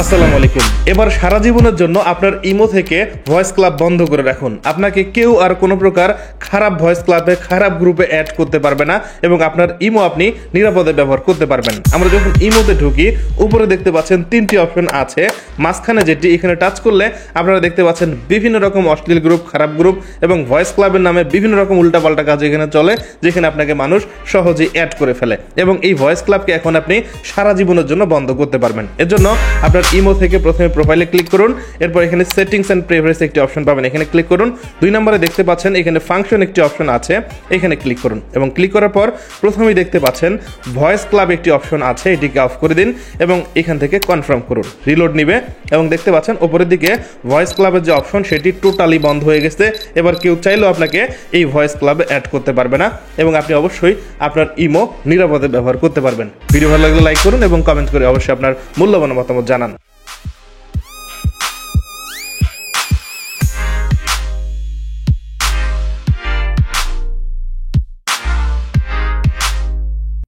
আসসালামু আলাইকুম। এবার সারা জীবনের জন্য আপনার ইমো থেকে ভয়েস ক্লাব বন্ধ করে রাখুন। আপনাকে কেউ আর কোনো প্রকার খারাপ ভয়েস ক্লাবে, খারাপ গ্রুপে অ্যাড করতে পারবে না এবং আপনার ইমো আপনি নিরাপদে ব্যবহার করতে পারবেন। আমরা যখন ইমোতে ঢুকি, উপরে দেখতে পাচ্ছেন 3টি অপশন আছে, মাঝখানে যেটি, এখানে টাচ করলে আপনারা দেখতে পাচ্ছেন বিভিন্ন রকম অশ্লীল গ্রুপ, খারাপ গ্রুপ এবং ভয়েস ক্লাবের নামে বিভিন্ন রকম উল্টাপাল্টা কাজ এখানে চলে, যেখানে আপনাকে মানুষ সহজেই অ্যাড করে ফেলে এবং এই ভয়েস ক্লাবকে এখন আপনি সারা জীবনের জন্য বন্ধ করতে পারবেন। এর জন্য আপনার ইমো থেকে প্রথমে প্রোফাইলে ক্লিক করুন, এরপর এখানে সেটিংস এন্ড প্রেফারেন্স একটি অপশন পাবেন, এখানে ক্লিক করুন। 2 নম্বরে দেখতে পাচ্ছেন এখানে ফাংশন একটি অপশন আছে, এখানে ক্লিক করুন এবং ক্লিক করার পর প্রথমেই দেখতে পাচ্ছেন ভয়েস ক্লাব একটি অপশন আছে, এটিকে অফ করে দিন এবং এখান থেকে কনফার্ম করুন। রিলোড নিবে এবং দেখতে পাচ্ছেন উপরের দিকে ভয়েস ক্লাবের যে অপশন সেটি টোটালি বন্ধ হয়ে গেছে। এবার কেউ চাইলেও আপনাকে এই ভয়েস ক্লাবে অ্যাড করতে পারবে না এবং আপনি অবশ্যই আপনার ইমো নিরাপদে ব্যবহার করতে পারবেন। ভিডিও ভালো লাগলে লাইক করুন এবং কমেন্ট করে অবশ্যই আপনার মূল্যবান মতামত জানান।